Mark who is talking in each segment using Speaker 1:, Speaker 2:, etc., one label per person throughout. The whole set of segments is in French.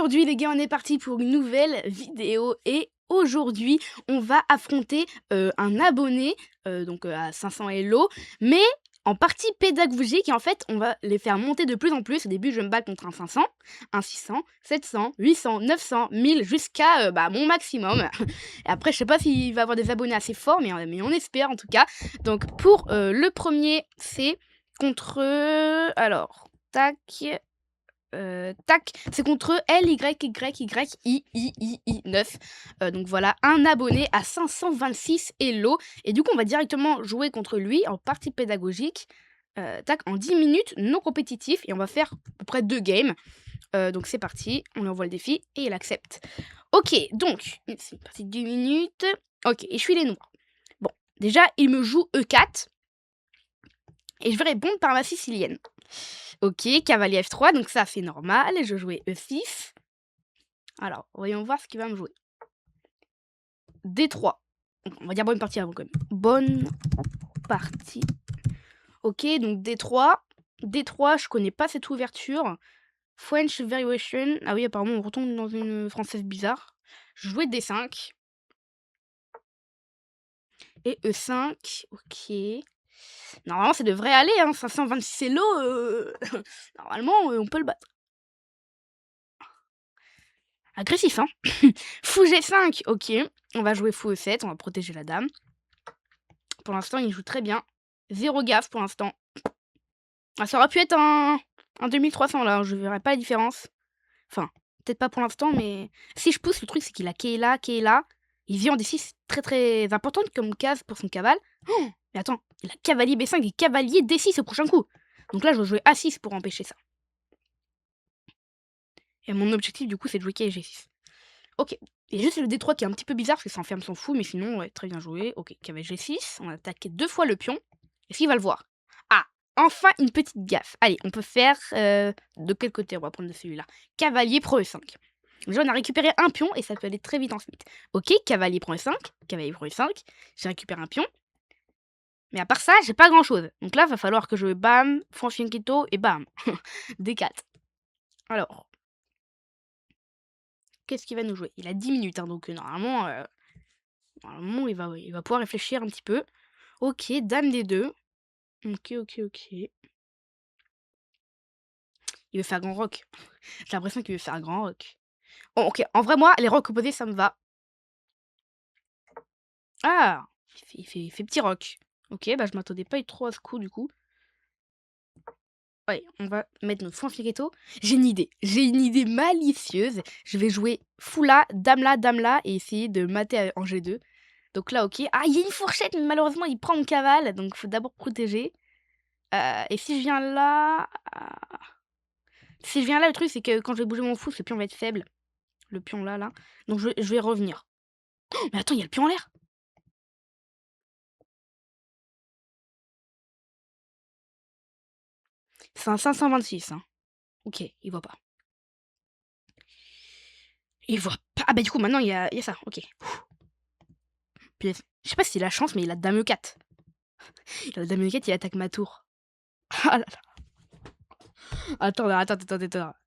Speaker 1: aujourd'hui les gars, on est parti pour une nouvelle vidéo et aujourd'hui, on va affronter, un abonné, à 500 Elo, mais en partie pédagogique et en fait, on va les faire monter de plus en plus. Au début, je vais me battre contre un 500, un 600, 700, 800, 900, 1000 jusqu'à, mon maximum et après je sais pas s'il va avoir des abonnés assez forts mais on espère en tout cas. Donc pour, le premier, c'est contre, alors tac. Tac, c'est contre LYYYIII9. Donc voilà, un abonné à 526 Elo. Et du coup, on va directement jouer contre lui en partie pédagogique. Tac, en 10 minutes, non compétitif. Et on va faire à peu près 2 games. Donc c'est parti, on lui envoie le défi et il accepte. Ok, donc, c'est une partie de 10 minutes. Ok, et je suis les noirs. Bon, déjà, il me joue E4. Et je vais répondre par ma sicilienne. Ok, cavalier F3, donc ça c'est normal. Et je jouais E6. Alors, voyons voir ce qu'il va me jouer. D3. On va dire bonne partie avant quand même. Bonne partie. Ok, donc D3. D3, je connais pas cette ouverture. French Variation. Ah oui, apparemment on retombe dans une française bizarre. Je jouais D5. Et E5. Ok. Normalement, ça devrait aller, hein. 526 Elo. Normalement, on peut le battre. Agressif, hein. Fou G5, ok. On va jouer fou E7, on va protéger la dame. Pour l'instant, il joue très bien. Zéro gaffe pour l'instant. Ah, ça aurait pu être un 2300 là, je verrai pas la différence. Enfin, peut-être pas pour l'instant, mais si je pousse, le truc c'est qu'il a Kayla. Il vit en D6 très très importante comme case pour son cavale. Oh, mais attends, il a cavalier B5 et cavalier D6 au prochain coup. Donc là, je vais jouer A6 pour empêcher ça. Et mon objectif, du coup, c'est de jouer G6. Ok. Et juste le D3 qui est un petit peu bizarre parce que ça enferme son fou, mais sinon, ouais, très bien joué. Ok, cavalier G6. On a attaqué 2 fois le pion. Est-ce qu'il va le voir? Ah, enfin une petite gaffe. Allez, on peut faire... de quel côté on va prendre de celui-là? Cavalier prend E5. Déjà, on a récupéré un pion et ça peut aller très vite ensuite. Ok, cavalier prend E5. Cavalier prend E5. J'ai récupéré un pion. Mais à part ça, j'ai pas grand-chose. Donc là, va falloir que je bam, Fianchetto et bam. D4. Alors... Qu'est-ce qu'il va nous jouer? Il a 10 minutes, hein, donc normalement, il va pouvoir réfléchir un petit peu. Ok, dame D2. Ok. Il veut faire grand rock. J'ai l'impression qu'il veut faire grand rock. Oh, ok, en vrai, moi, les rocks opposés, ça me va. Ah, il fait petit rock. Ok, bah je m'attendais pas trop à ce coup, du coup. Ouais, on va mettre notre Fianchetto. J'ai une idée malicieuse. Je vais jouer fou là, dame là, et essayer de mater en G2. Donc là, ok. Ah, il y a une fourchette, mais malheureusement, il prend mon cavale. Donc, il faut d'abord protéger. Et si je viens là... Si je viens là, le truc, c'est que quand je vais bouger mon fou, ce pion va être faible. Le pion là. Donc, je vais revenir. Oh, mais attends, il y a le pion en l'air. C'est un 526. Hein. Ok, il voit pas. Il voit pas. Ah, bah du coup, maintenant, il y a ça. Ok. Puis, je sais pas si c'est la chance, mais il a dame E4. Il a dame E4, il attaque ma tour. Ah là là. Attends.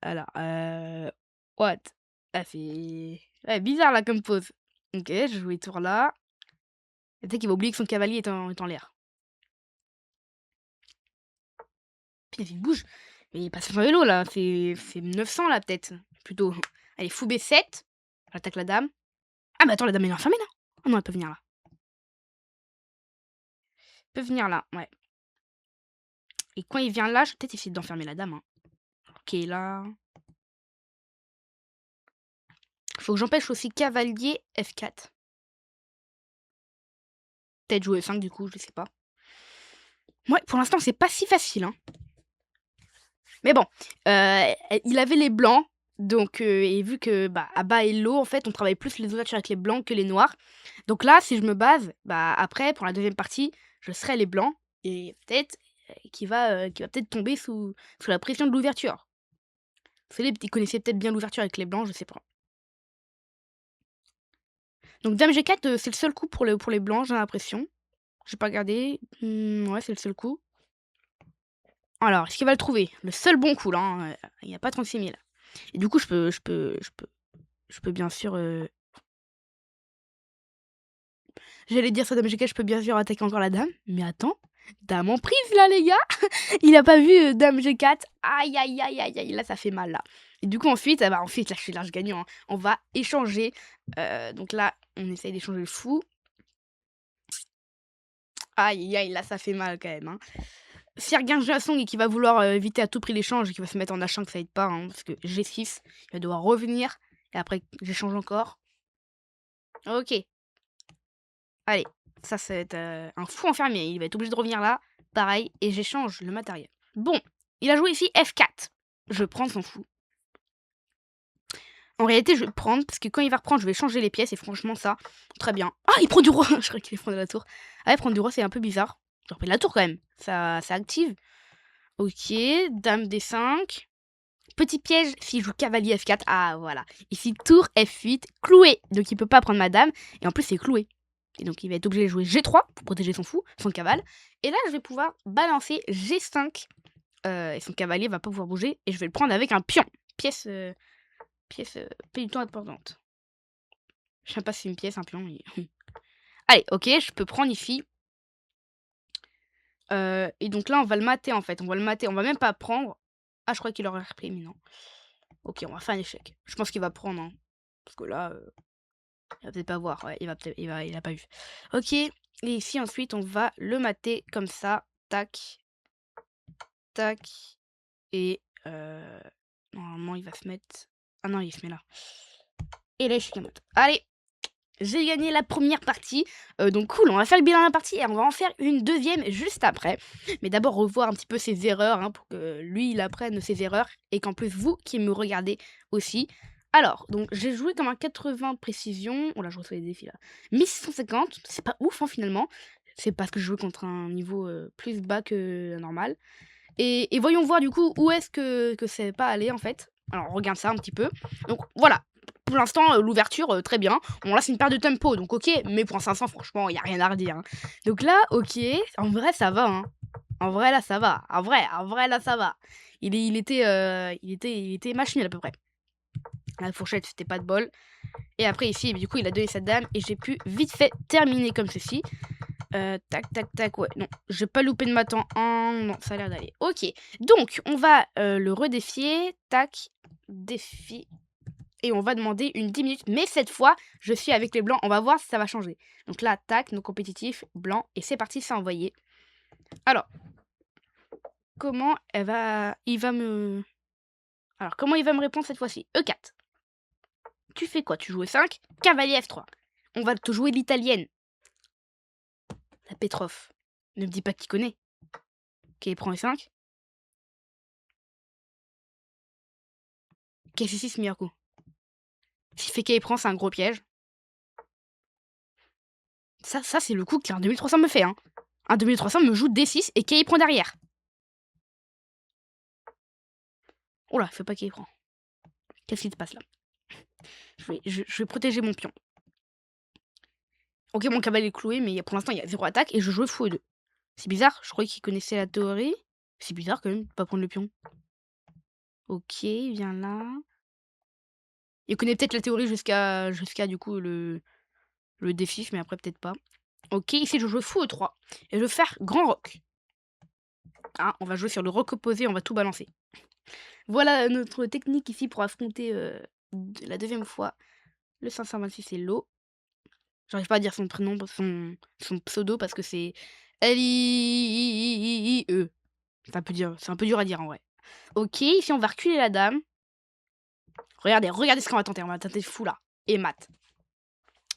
Speaker 1: Alors, what? Ah, c'est... Ouais, bizarre, là, comme pose. Ok, je joue tour là. Peut-être qu'il va oublier que son cavalier est en l'air. Puis il bouge. Mais il passe son vélo, là. C'est 900, là, peut-être. Plutôt. Allez, fou B7. J'attaque la dame. Ah, mais attends, la dame est enfermée, là. Ah non, elle peut venir là. Elle peut venir là, ouais. Et quand il vient là, je vais peut-être essayer d'enfermer la dame. Hein. Ok, là. Faut que j'empêche aussi cavalier F4. Peut-être jouer E5 du coup, je sais pas. Ouais, pour l'instant, c'est pas si facile. Hein. Mais bon, il avait les blancs. Donc, et vu que à bas et low, en fait, on travaille plus les ouvertures avec les blancs que les noirs. Donc là, si je me base, après, pour la deuxième partie, je serai les blancs. Et peut-être qui va peut-être tomber sous la pression de l'ouverture. Philippe, il connaissait peut-être bien l'ouverture avec les blancs, je sais pas. Donc dame G4, c'est le seul coup pour les blancs, j'ai l'impression. J'ai pas regardé. Ouais, c'est le seul coup. Alors, est-ce qu'il va le trouver? Le seul bon coup, là. Il n'y a pas 36 000. Et du coup, je peux bien sûr, j'allais dire ça dame G4, je peux bien sûr attaquer encore la dame, mais attends, dame en prise là les gars! Il a pas vu, dame G4. Aïe, aïe, aïe, aïe, aïe, là ça fait mal là. Et du coup ensuite, ah bah, ensuite là je suis large gagnant, hein. On va échanger, donc là, on essaye d'échanger le fou. Aïe, aïe, aïe, là ça fait mal quand même, hein. Si elle regarde Jasong et qu'il va vouloir, éviter à tout prix l'échange et qu'il va se mettre en H5, ça aide pas, hein, parce que G6, il va devoir revenir et après j'échange encore. OK, allez, ça va être, un fou enfermé. Il va être obligé de revenir là, pareil et j'échange le matériel. Bon, il a joué ici F4. Je prends, s'en fout. En réalité, je vais prendre parce que quand il va reprendre, je vais changer les pièces et franchement ça, très bien. Ah, il prend du roi! Je croyais qu'il allait prendre la tour. Ah ouais, prendre du roi, c'est un peu bizarre. J'aurais pris la tour quand même, ça active. OK, dame D5. Petit piège, s'il joue cavalier F4, ah voilà. Ici, tour F8, cloué. Donc il peut pas prendre ma dame. Et en plus, c'est cloué. Et donc il va être obligé de jouer G3 pour protéger son fou, son cavale. Et là, je vais pouvoir balancer G5. Et son cavalier va pas pouvoir bouger. Et je vais le prendre avec un pion. Pièce pas du tout importante. Je sais pas si c'est une pièce, un pion. Mais... Allez, ok, je peux prendre ici. Et donc là, on va le mater en fait. On va le mater. On va même pas prendre. Ah, je crois qu'il aurait repris, mais non. Ok, on va faire un échec. Je pense qu'il va prendre, hein. Parce que là, il va peut-être pas voir. Ouais, il a pas vu. Ok. Et ici, ensuite, on va le mater comme ça. Tac. Tac. Et normalement, il va se mettre... Ah non, il se met là. Et là, je suis allez, j'ai gagné la première partie. Donc cool, on va faire le bilan de la partie et on va en faire une deuxième juste après. Mais d'abord, revoir un petit peu ses erreurs, hein, pour que lui, il apprenne ses erreurs. Et qu'en plus, vous qui me regardez aussi. Alors, donc j'ai joué comme un 80 précision. Oh là, je reçois les défis là. 1650, c'est pas ouf, hein, finalement. C'est parce que je jouais contre un niveau plus bas que normal. Et voyons voir du coup où est-ce que c'est pas allé en fait. Alors on regarde ça un petit peu. Donc voilà, pour l'instant l'ouverture très bien. Bon là c'est une perte de tempo donc ok, mais pour un 500 franchement il y a rien à redire, hein. Donc là ok, en vrai ça va, hein. En vrai là ça va. En vrai là ça va. Il était machinel à peu près. La fourchette c'était pas de bol. Et après ici du coup il a donné sa dame et j'ai pu vite fait terminer comme ceci. Tac, tac, tac, ouais, non, j'ai pas loupé de matin 1, non, ça a l'air d'aller. Ok, donc on va le redéfier, tac, défi, et on va demander une 10 minutes, mais cette fois, je suis avec les blancs, on va voir si ça va changer. Donc là, tac, nos compétitifs, blanc, et c'est parti, c'est envoyé. Alors, comment il va me répondre cette fois-ci? E4. Tu fais quoi? Tu joues E5, cavalier F3. On va te jouer l'italienne. La Petrov. Ne me dis pas qu'il connaît. Ok, il prend E5. Qu'est-ce que c'est ce meilleur coup? S'il fait qu'il prend, c'est un gros piège. Ça c'est le coup qu'un 2300 me fait, hein. Un 2300 me joue D6 et qu'il prend derrière. Oh là, faut pas qu'il prend. Qu'est-ce qui se passe là? Je vais protéger mon pion. Ok, mon cavalier est cloué, mais pour l'instant, il y a 0 attaque et je joue fou E2. C'est bizarre, je croyais qu'il connaissait la théorie. C'est bizarre quand même de pas prendre le pion. Ok, il vient là. Il connaît peut-être la théorie jusqu'à du coup le défi, mais après peut-être pas. Ok, ici je joue fou E3 et je vais faire grand roc. Ah, on va jouer sur le roc opposé, on va tout balancer. Voilà notre technique ici pour affronter la deuxième fois le 526 et l'eau. J'arrive pas à dire son prénom, son pseudo parce que c'est L-I-I-I-I-E. C'est un peu dur à dire en vrai. Ok, ici on va reculer la dame. Regardez ce qu'on va tenter fou là. Et mat.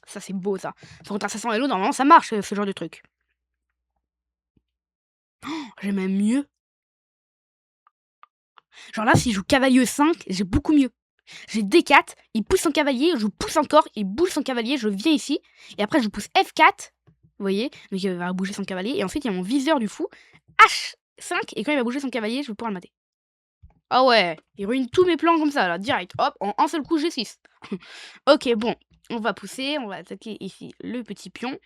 Speaker 1: Ça c'est beau ça. Contre un 500 et l'eau, normalement ça marche ce genre de truc. Oh, j'ai même mieux. Genre là, s'il joue cavalier 5, j'ai beaucoup mieux. J'ai D4, il pousse son cavalier, je pousse encore, il bouge son cavalier, je viens ici, et après je pousse F4, vous voyez, donc il va bouger son cavalier, et ensuite il y a mon viseur du fou, H5, et quand il va bouger son cavalier, je vais pouvoir le mater. Ah ouais, il ruine tous mes plans comme ça, là, direct, hop, en un seul coup G6. Ok, bon, on va pousser, on va attaquer ici le petit pion,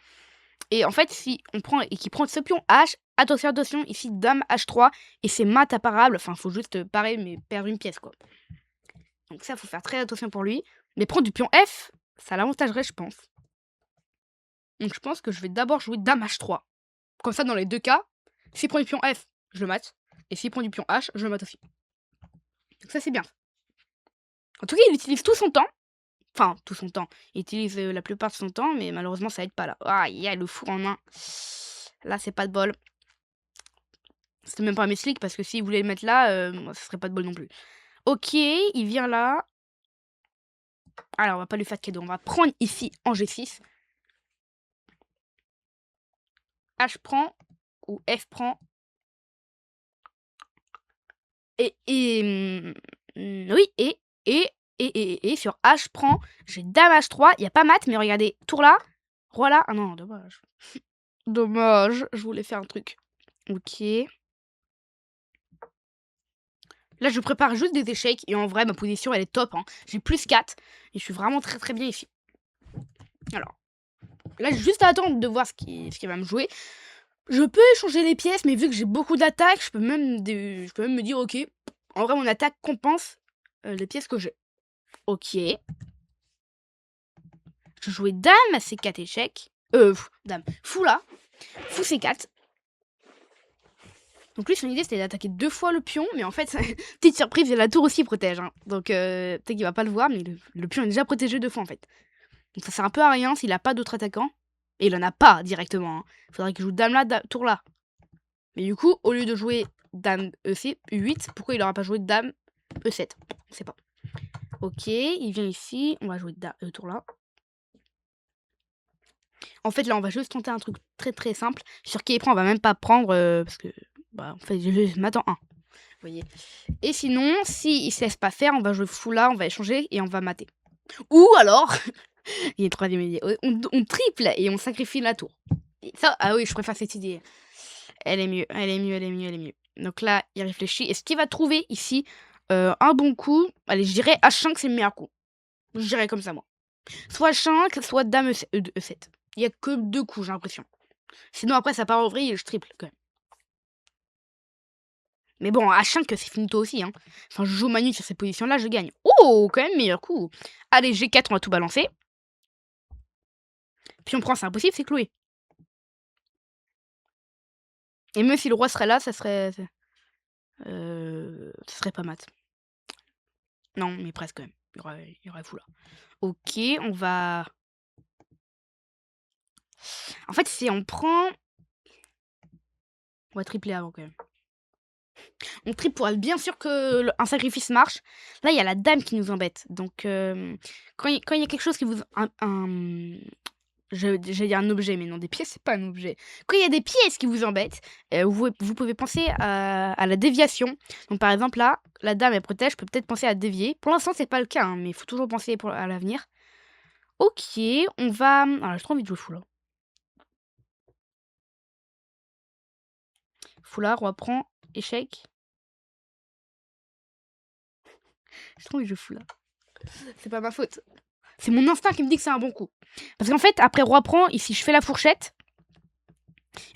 Speaker 1: et en fait, si on prend, et qu'il prend ce pion H, attention, ici dame H3, et c'est mat imparable, enfin faut juste parer, mais perdre une pièce, quoi. Donc ça, faut faire très attention pour lui. Mais prendre du pion F, ça l'avantagerait, je pense. Donc je pense que je vais d'abord jouer dame H3. Comme ça, dans les deux cas, s'il prend du pion F, je le mate. Et s'il prend du pion H, je le mate aussi. Donc ça, c'est bien. En tout cas, il utilise tout son temps. Enfin, tout son temps. Il utilise la plupart de son temps, mais malheureusement, ça aide pas là. Ah, il y a le four en main. Là, c'est pas de bol. C'était même pas un meslick parce que s'il voulait le mettre là, ce serait pas de bol non plus. Ok, il vient là. Alors, on va pas lui faire de cadeau. On va prendre ici en G6. H prend ou F prend. Oui, et sur H prend. J'ai dame H3. Il n'y a pas mat, mais regardez, tour là. Roi là. Ah non, dommage. Dommage, je voulais faire un truc. Ok. Là, je prépare juste des échecs. Et en vrai, ma position, elle est top. Hein. J'ai plus 4. Et je suis vraiment très très bien ici. Alors. Là, j'ai juste à attendre de voir ce qui va me jouer. Je peux échanger les pièces, mais vu que j'ai beaucoup d'attaques, je peux même me dire, ok, en vrai, mon attaque compense les pièces que j'ai. Ok. Je jouais dame à C4 échecs. Dame. Fou là. Fou C4. Donc lui, son idée, c'était d'attaquer 2 fois le pion, mais en fait, petite surprise, la tour aussi protège. Hein. Donc peut-être qu'il va pas le voir, mais le pion est déjà protégé 2 fois en fait. Donc ça sert un peu à rien s'il a pas d'autres attaquants. Et il en a pas directement. Hein. Faudrait qu'il joue dame là, tour là. Mais du coup, au lieu de jouer dame E8, pourquoi il aura pas joué dame E7? On sait pas. Ok, il vient ici. On va jouer tour là. En fait, là, on va juste tenter un truc très très simple. Sur qui il prend, on va même pas prendre parce que, bah, en fait, je m'attends 1. Vous voyez. Et sinon, s'il se laisse pas faire, on va jouer fou là, on va échanger et on va mater. Ou alors, il est troisième idée. On triple et on sacrifie la tour. Et ça, ah oui, je préfère cette idée. Elle est mieux, elle est mieux, elle est mieux, elle est mieux. Donc là, il réfléchit. Est-ce qu'il va trouver ici un bon coup? Allez, je dirais H5, c'est le meilleur coup. Je dirais comme ça, moi. Soit H5, soit dame E7. Il n'y a que 2 coups, j'ai l'impression. Sinon, après, ça part en vrille et je triple, quand même. Mais bon, H5, c'est finito aussi, hein. Enfin, je joue Manu sur cette position-là, je gagne. Oh, quand même, meilleur coup. Allez, G4, on va tout balancer. Puis on prend, c'est impossible, c'est cloué. Et même si le roi serait là, ça serait pas mat. Non, mais presque, quand même. Il y aurait fou là. Ok, on va... En fait, si on prend... On va tripler avant, quand même. On triple pour être bien sûr que un sacrifice marche. Là, il y a la dame qui nous embête. Donc, quand il y a quelque chose qui vous... J'ai dit un objet, mais non, des pièces, c'est pas un objet. Quand il y a des pièces qui vous embêtent, vous pouvez penser à la déviation. Donc, par exemple, là, la dame, elle protège, je peux peut-être penser à dévier. Pour l'instant, c'est pas le cas, hein, mais il faut toujours penser à l'avenir. Ok, on va... Alors, j'ai trop envie de jouer fou, là. Fou, là, roi prend, échec. J'ai trop envie de jouer fou, là. C'est pas ma faute. C'est mon instinct qui me dit que c'est un bon coup. Parce qu'en fait, après roi prend, ici, je fais la fourchette.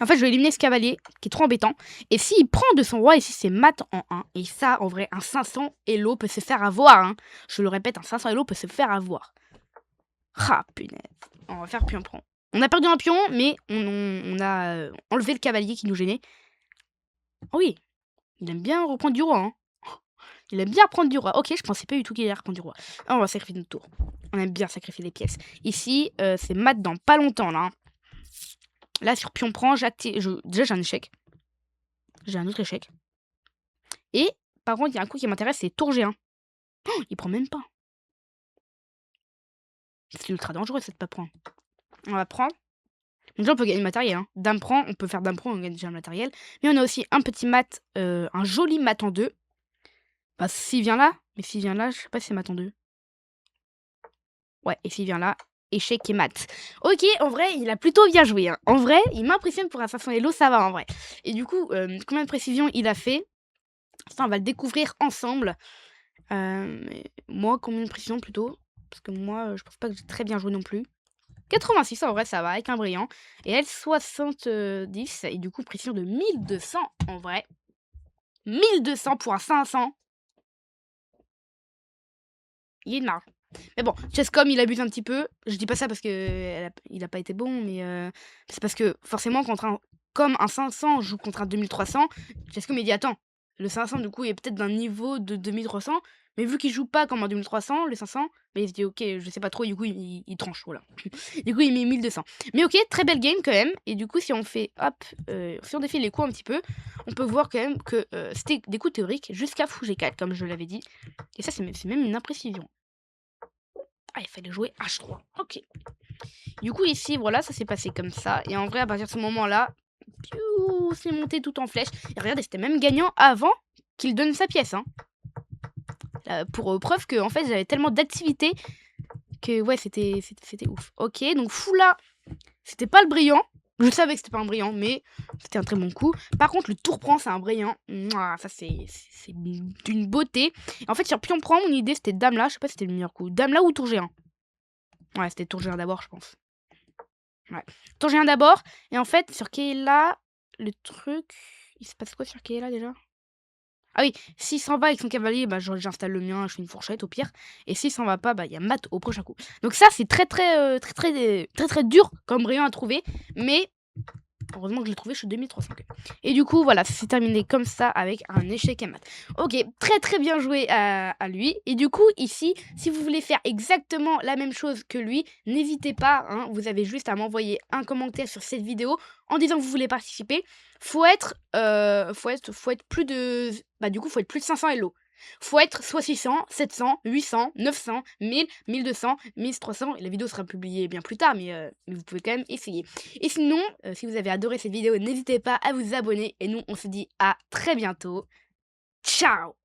Speaker 1: En fait, je vais éliminer ce cavalier, qui est trop embêtant. Et s'il prend de son roi, ici, c'est mat en 1. Et ça, en vrai, un 500 Elo peut se faire avoir. Hein. Je le répète, un 500 Elo peut se faire avoir. Ah, punaise. On va faire pion prend. On a perdu un pion, mais on a enlevé le cavalier qui nous gênait. Oh oui, il aime bien reprendre du roi. Hein. Il aime bien reprendre du roi. Ok, je pensais pas du tout qu'il allait reprendre du roi. Alors, on va sacrifier notre tour. On aime bien sacrifier des pièces. Ici, c'est mat dans pas longtemps, là. Hein. Là, sur pion prend, déjà, j'ai un échec. J'ai un autre échec. Et, par contre, il y a un coup qui m'intéresse, c'est tour G1. Oh, il prend même pas. C'est ultra dangereux, cette pas prendre. On va prendre. Déjà, on peut gagner le matériel. Hein. Dame prend, on peut faire dame prend, on gagne déjà le matériel. Mais on a aussi un petit mat, un joli mat en 2. Bah, s'il vient là, mais s'il vient là, je sais pas si c'est mat en 2. Ouais, et s'il vient là, échec et mat. Ok, en vrai, il a plutôt bien joué. Hein. En vrai, il m'impressionne pour un 500 Elo, ça va en vrai. Et du coup, combien de précision il a fait? Ça, on va le découvrir ensemble. Moi, combien de précision plutôt? Parce que moi, je pense pas que j'ai très bien joué non plus. 86, en vrai, ça va, avec un brillant. Et elle, 70. Et du coup, précision de 1200, en vrai. 1200 pour un 500. Il y a une marge. Mais bon, Chesscom, il abuse un petit peu. Je dis pas ça parce que il a pas été bon, mais c'est parce que forcément contre un comme un 500 joue contre un 2300, Chesscom il dit: «Attends, le 500 du coup il est peut-être d'un niveau de 2300, mais vu qu'il joue pas comme un 2300, le 500, bah, il se dit: «OK, je sais pas trop», et du coup il tranche, voilà. Du coup il met 1200. Mais OK, très belle game quand même, et du coup si on fait hop, si on défile les coups un petit peu, on peut voir quand même que, c'était des coups théoriques jusqu'à fou G4 comme je l'avais dit, et ça c'est même une imprécision. Ah, il fallait jouer H3. OK. Du coup, ici, voilà, ça s'est passé comme ça. Et en vrai, à partir de ce moment-là, piou, c'est monté tout en flèche. Et regardez, c'était même gagnant avant qu'il donne sa pièce. Hein. Pour preuve que, en fait, j'avais tellement d'activité que, ouais, c'était ouf. OK, donc Foula, c'était pas le brillant. Je savais que c'était pas un brillant, mais c'était un très bon coup. Par contre, le tour prend, c'est un brillant. Mouah, ça, c'est d'une beauté. Et en fait, sur pion prend, mon idée, c'était dame là. Je sais pas si c'était le meilleur coup. Dame là ou tour G1. Ouais, c'était tour G1 d'abord, je pense. Ouais. Tour G1 d'abord. Et en fait, sur Kayla, le truc. Il se passe quoi sur Kayla déjà? Ah oui, s'il s'en va avec son cavalier, bah, j'installe le mien, je fais une fourchette au pire. Et s'il s'en va pas, bah, il y a mat au prochain coup. Donc ça, c'est très dur comme brillant à trouver. Mais heureusement que je l'ai trouvé, je suis 2300. Et du coup, voilà, ça s'est terminé comme ça avec un échec à mat. Ok, très bien joué à lui. Et du coup, ici, si vous voulez faire exactement la même chose que lui, n'hésitez pas, hein, vous avez juste à m'envoyer un commentaire sur cette vidéo en disant que vous voulez participer. Faut être plus de... Bah du coup, faut être plus de 500 Elo. Faut être soit 600, 700, 800, 900, 1000, 1200, 1300. Et la vidéo sera publiée bien plus tard, mais vous pouvez quand même essayer. Et sinon, si vous avez adoré cette vidéo, n'hésitez pas à vous abonner. Et nous, on se dit à très bientôt. Ciao!